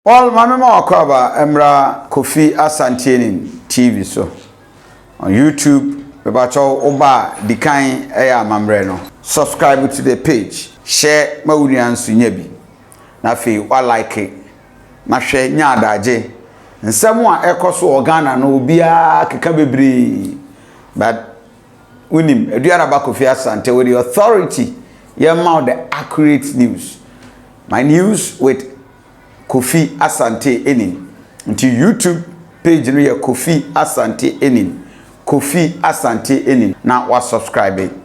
All Mamma Kwaba Emra Kofi Asante Ennin TV so on YouTube. Bebacho Oba Dikain Eya Mamreno. Subscribe to the page. Share Maunian Sunyebi. Nafi wa like it. Na share nyadaje. Nsemwa ekoso Ghana no bia keka bebre. But unim eduara ba Kofi Asante with the authority yema the accurate news. My news with Kofi Asante Ennin. Into YouTube page no ya Kofi Asante Ennin. Kofi Asante Ennin. Now was subscribing.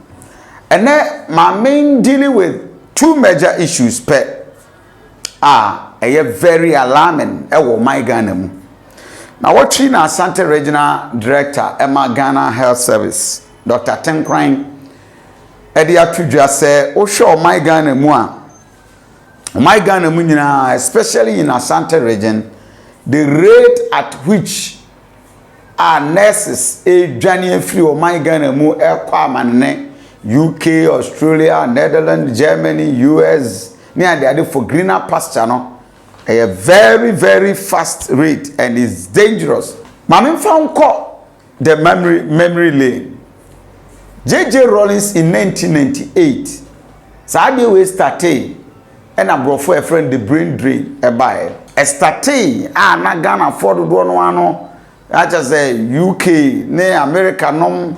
And then my main dealing with two major issues per very alarming my Ghana. Now watching Asante Regional Director Emma Ghana Health Service Dr. Tenkrine Edia Tudja say o show my Ghana my Ghana especially in Asante region the rate at which our nurses journey free or my Ghana UK, Australia, Netherlands, Germany, US near the for greener pasture no a very very fast rate and is dangerous. Mami found call the memory lane. J.J. Rollins in 1998 Saturday we started and abrofo a friend the brain drain e buy e started na Ghana for do no ano I just say UK ne America nom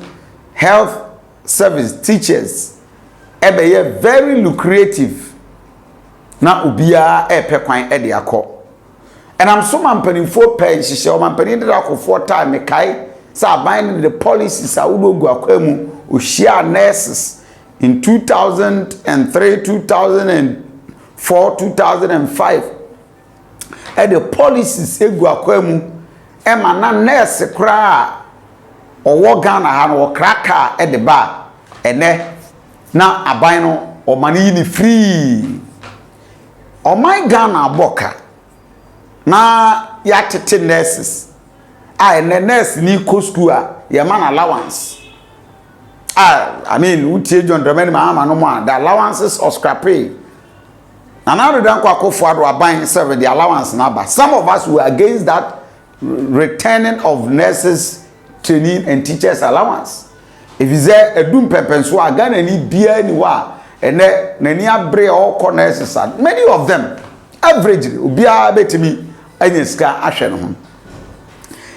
health service teachers be very lucrative na ubia pe kwan e de akọ and I'm so mampanin for pay hihye o mampanin de akọ for time kai sa bind the policies a wo go akwamu o share nurses in 2003 2004 2005 and the policies egu akwamu e ma na nurse kra owo Ghana ha no kraka e de ba ene na aban no o mani ni free o my Ghana boka na ya tete nurses ene nurse ni ko school ya man allowance I mean utie John Dramani ma no mo the allowances or scrapping and now they don't afford to buy serve the allowance number. Some of us were against that returning of nurses training and teachers allowance. If you say a doom pepper so again any beer anywhere and then abre all nurses many of them averagely ubia betimi anyeska ahwe.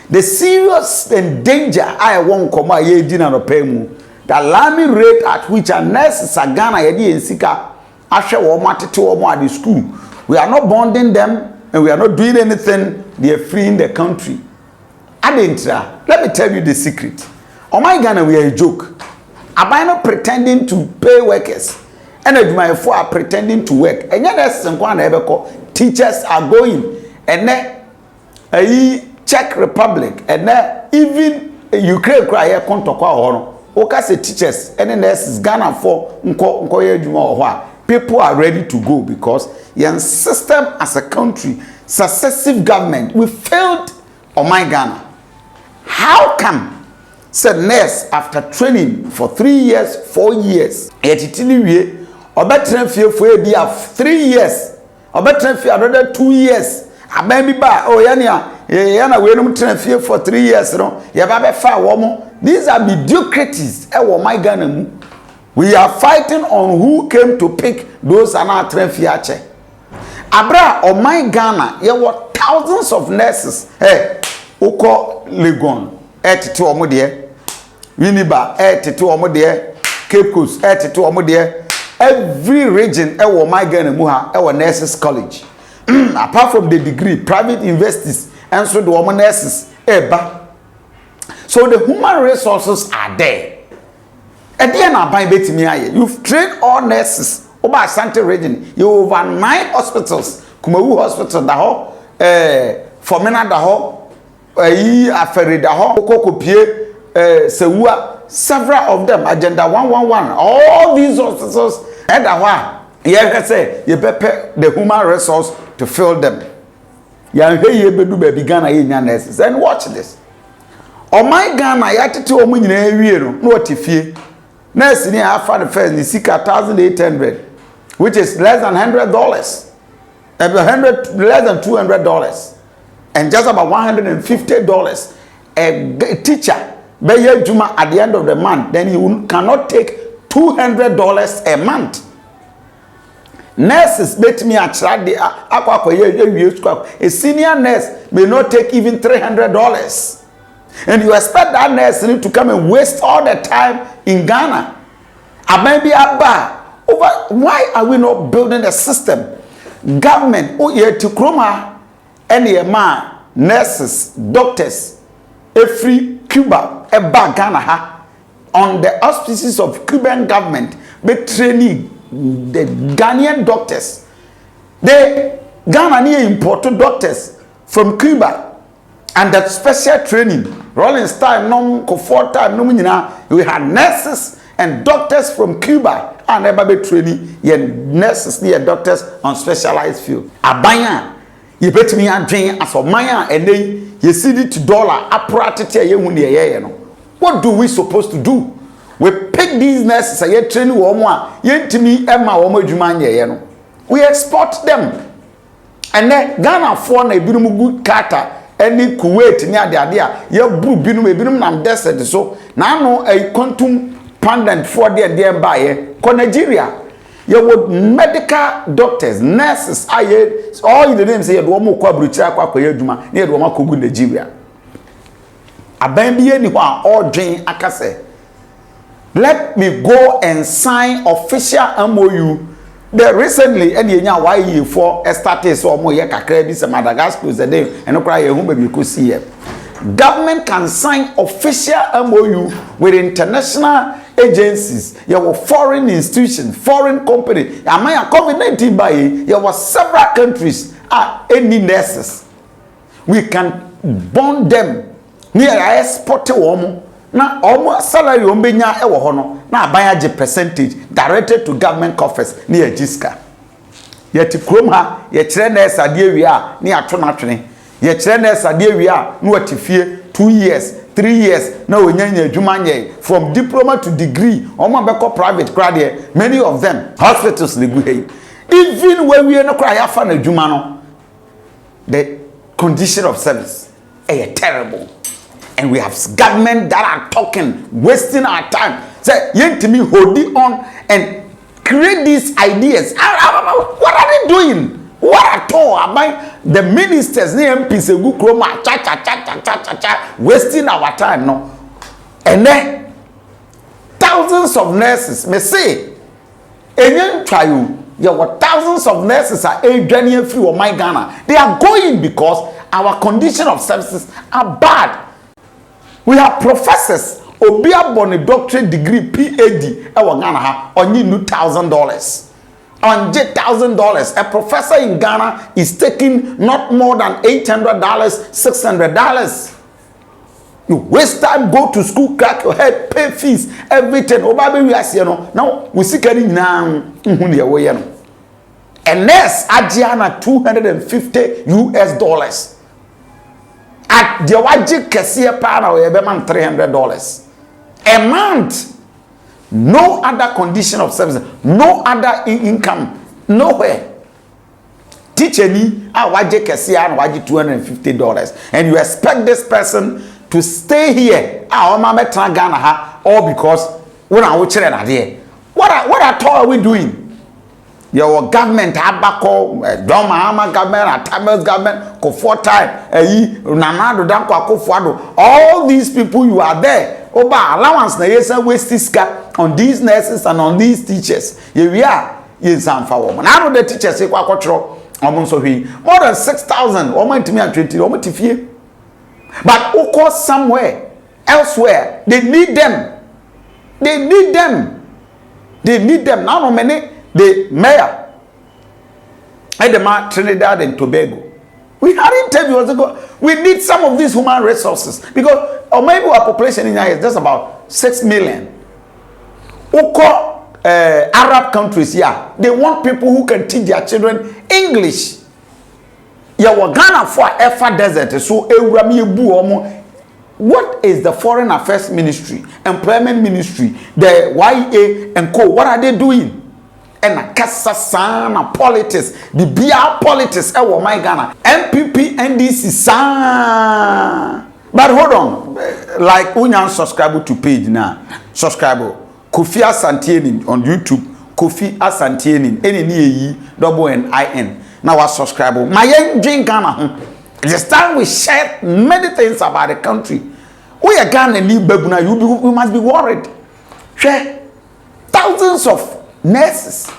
The serious and danger I won't come ye dinner no pay mu the alarming rate at which a nurses are Ghana yedi ensika ashe wo matete wo at the school. We are not bonding them and we are not doing anything. They are freeing the country. Adentra, let me tell you the secret. On my Ghana, we are a joke. Am not pretending to pay workers? And my four are pretending to work. And yet, teachers are going. And then, Czech Republic. And then, even Ukraine cry here, okay, teachers. And then, there's Ghana for people are ready to go because your system as a country, successive government, we failed on my Ghana. How come said nurse after training for 3 years, 4 years, etitini or better for be 3 years, or better another 2 years, a baby ba oh yana we no train for 3 years no ya ba be fa wo. These are mediocrities my Ghana. We are fighting on who came to pick those and our train fiache. Abra or my Ghana, there were thousands of nurses. Hey, Oko Legon, 82 omodie, Winneba, 82 omodie, Cape Coast, 82 omodie. Every region, my Ghana muha, nurses college. Apart from the degree, private universities, and so the woman nurses, so the human resources are there. And then you've trained all nurses over Asante region. You over 9 hospitals. Kumawu Hospital daho, Fomena daho, Aferi daho, Kokopie, Sewa, several of them. Agenda 111. All these hospitals. And you can say you prepare the human resource to fill them. You began nurses and watch this. On my Ghana, you have to tell me no tifie. Nurse ni after the first ni sika 1,800, which is less than $100. 100, less than $200, and just about $150. A teacher, Juma at the end of the month, then he cannot take $200 a month. Nurses bet me a child a senior nurse may not take even $300. And you expect that nurse to come and waste all the time in Ghana. Maybe over why are we not building a system? Government, to Kroma, any man, nurses, doctors, every Cuba, Ghana, on the auspices of Cuban government, be training the Ghanaian doctors. They Ghana need imported doctors from Cuba and that special training. Rolling time, no comfort time, no we had nurses and doctors from Cuba and never be training your nurses near doctors on specialized field. Abaya, you bet me and drain as of Maya and then you see it to dollar apparatus here when you're what do we supposed to do? We pick these nurses and you train we export them. And then Ghana for na ebinumu good kata any Kuwait near the idea you brew binum nam desert so now no a quantum pendant for their buy ko Nigeria you would medical doctors nurses aye all the names say do mo kwa bruchira kwa adwuma na do mo kogu Nigeria aban bi eni ho a ordwen akase. Let me go and sign official MOU. There recently, any why for started so more kakra bi Madagascar is the day and okra ye hu baby ko see here. Government can sign official MOU with international agencies, your foreign institutions, foreign company. Am I COVID-19 by there was several countries are any nurses. We can bond them near export to na almost salary ombenya ewo ho no na abanya percentage directed to government coffers near Jiska. Yet krom ha ye kire na esade wi a ne ato na twene. Ye kire na esade wi a no atifie 2 years, 3 years na onyanya adwuma nye from diploma to degree. Omo beko private grade many of them hospitals ligu hey. Even when we no cry afa na adwuma no the condition of service terrible. And we have government that are talking, wasting our time. Say, yentimi holding on and create these ideas. What are they doing? What at all? The ministers, the MPs, wasting our time, no? And then thousands of nurses may say, and trial, there were thousands of nurses are journeying through my Ghana. They are going because our condition of services are bad. We have professors, Obia Boni doctorate degree, PhD, Ghana ha only $1,000. On $1,000, a professor in Ghana is taking not more than $800, $600. You waste time, go to school, crack your head, pay fees, everything. Now we see getting now. And less Adriana $250. At the wajik kesiye pana we man $300 a month. No other condition of service, no other income, nowhere. Teacher ni a wajik kesiye and wajik $250, and you expect this person to stay here? Ghana ha, all because when I watch it, what at all are we doing? Your government, Abako, Doma government, Tamils government, Kofor time, Nanado, Danko, Kofuado, all these people you are there. Oba allowance na yesa waste this on these nurses and on these teachers. Here we are in San Fawo. Now the teachers say kwa kwatro, omonso hwi. More than 6,000, omo ntimi 20, omo tifie. But oko somewhere elsewhere, they need them. They need them. They need them. Now no many. The mayor at Trinidad and Tobago. We had interviews ago. We need some of these human resources because or maybe our population in here is just about 6 million. Arab countries, yeah, they want people who can teach their children English. Yeah, we're Ghana for Efa Desert. So what is the Foreign Affairs Ministry, Employment Ministry, the YA and Co? What are they doing? and a kasa sana politics the bia politics e wo my Ghana MPP NDC sa. But hold on, like unyan subscribe to page now. Subscribe Kofi Asante Ennin on YouTube. Kofi Asante Ennin Ennin. Now I subscribe. My young drink Ghana. It's time we share many things about the country. We are Ghana new babuna. You must be worried. Share thousands of nurses.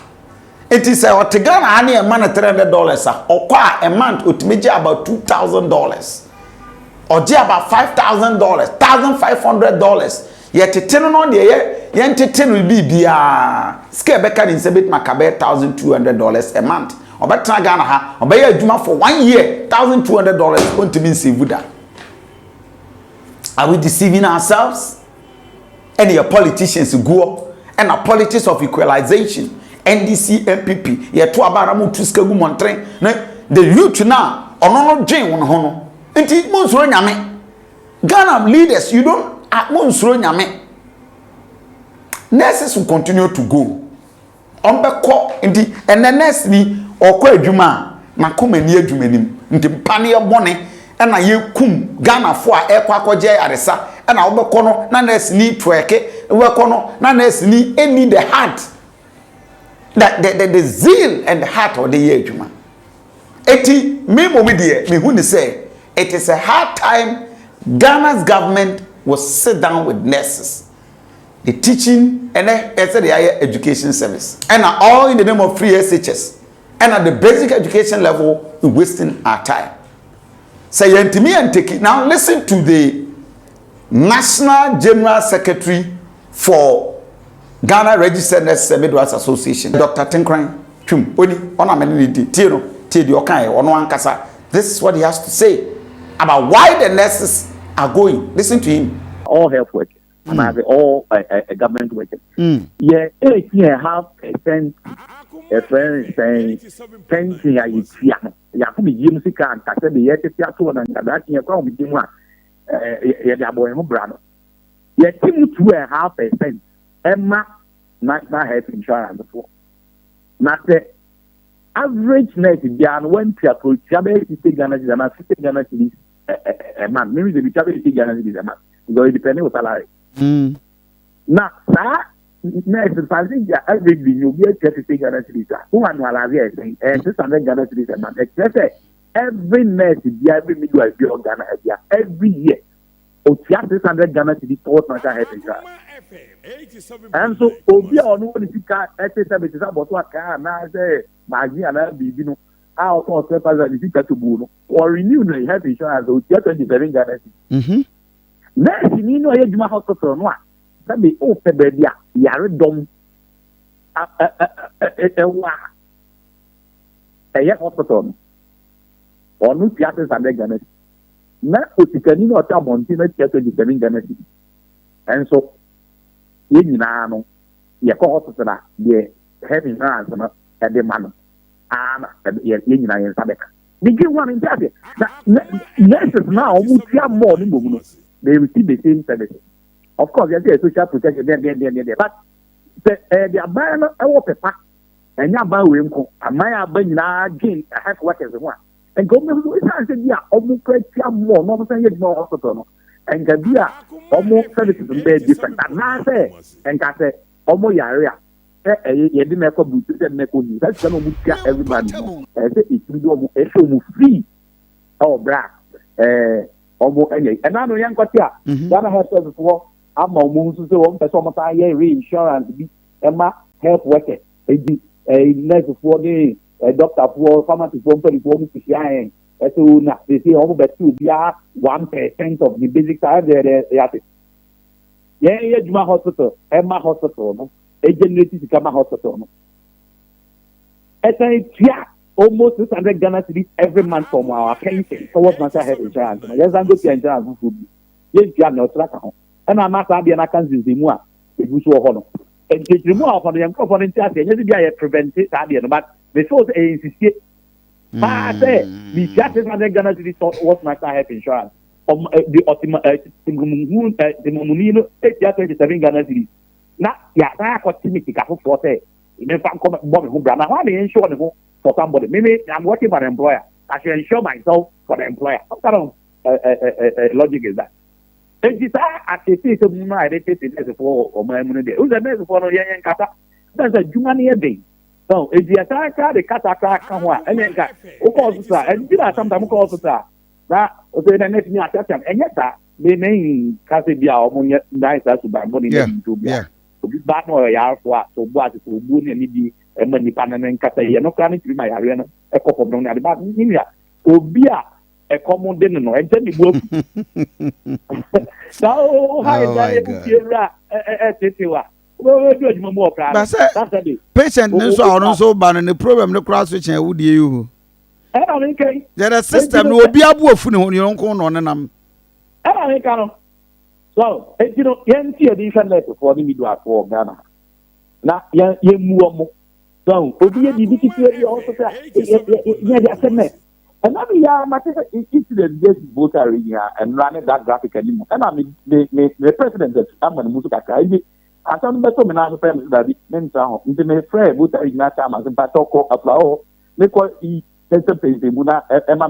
It is a Ghana any a man $300 or qua a month ultimately about $2,000 or about $5,000, $1,500. Yet ten on the year, ten will be the scale back in Sabit Macabe $1,200 a month. Or better Ghana ha, or buy a Juma for 1 year, $1,200 going to be Sivuda. Are we deceiving ourselves? And your politicians go and a politics of equalization, NDC, MPP, yet to Abaramu to Skagu Montre, the youth now, or no Jane on Hono. And it most Ghana leaders, you don't. Nurses will continue to go. Ombeko inti and the nurse ni okwa adwuma na koma ni adwuma nim nti mpane ye bone e na ye kum Ghana fo a ekwa akogye aresa e na obeko no na nurse ni tweke obeko no na nurse ni any the heart that the zeal and the heart of the ye adwuma eti me momedie me hu ni say it is a hard time. Ghana's government will sit down with nurses, the teaching and the higher education service, and all in the name of free SHS, and at the basic education level, we're wasting our time. Say to me and take it now. Listen to the National General Secretary for Ghana Registered Nurses and Midwives Association, Dr. Tinkran Chum. This is what he has to say about why the nurses are going. Listen to him. All health workers, and I all government workers. Yeah, 18.5%. A friend saying, "Pension I eat ya. Ya kumi jimsi kan kase de yete tia to na ngabati ya kwa mjimwa. Ya boy mo brano. Yeah, 2.5%. Emma national health insurance for. Na the average net bian went to approach Jabe to Ghana cities a man. Maybe the Jabe to Ghana cities a man. Because it depends on salary. Now, that nurses fancy average you get 30 Ghana cities. Who are Malaria saying 600 Ghana cities a month. Except every nurse every midwife in Ghana every year. 600 Ghana cities towards national health insurance. And so, Obi on one is car, SSM is about what car now say, Maggie and I'll be, out of papers and is to Buno, or renew the health insurance, or just 27 Ghana cities. Next, you know, you have hospital, no, that be open, baby, Yared Dom, a hospital, or no theaters and Ghana. Now, you can not come on, you know, 27 Ghana cities. And so, you know, you call hospital, the heavy answer at the man, and you know, in Sabeka. Begin one in Tabia. Nurses now, more than they receive the same services. Of course, there's social protection there, but they are buying a paper, and you're buying a Maya Benina again, a half workers one. And government said, yeah, almost more, not saying more hospital. And Gabia almost services very different. And now say, and I say, almost area. You didn't make a boot and make on you. That's going to move everybody. I say, it's free. Oh, black. Almost any. And I know young Kotia, Ghana has said before, I'm almost so on reinsurance, Emma, health worker, a nurse for the doctor for pharmacy for the so now they say almost 1% of the basic salary there. Yeah, Juma Hospital, Emma Hospital, no, a generated to Kama Hospital. No. Almost 600 Ghana cities every month from our pension towards national health insurance. Yes, I'm going to insurance food. Yes, you are not like a home. And I'm not being a cancer in more. If we saw honor. And to remove from the young component, yes, you prevent it, but before they insist. But I say, the just 600 Ghana cities towards national health insurance. The ultimate, the Momunino, 27 Ghana cities. Now, yeah, I got Timothy for 40. In a fact, come who brand. I want to ensure for somebody. Maybe I'm working for an employer. I should ensure myself for the employer. What kind of logic is that? And this I say to my identity for my money. Who's the best for young kata? That's a human day. So if you attack the kata come and then of course, and you are sometimes called that okay, the next year attack and yet they may Casabia or nice as to buy money to be. But no, ya for so what is to boon and be a money panel kata. You're not planning to be my arena, a couple of them about India. Obia a common dinner, no, and tell me both. So, how is that? Patient nso a ono so ba no ne problem ne cross switch e wudie you. There a system no obi abu afu ne ho ne nko no ne nam. So, you know, yentie the internet for the middle for Ghana. Na ye mu omo. So, obi e di kiti also say ye dey accept. And now we are incident this voter area and running that graphic anymore. And I mean the president that I'm going to move to Kaka. I don't know so many friends that means in the friend voter area time as in Patoko Aflao. They call e sense of Muna Emma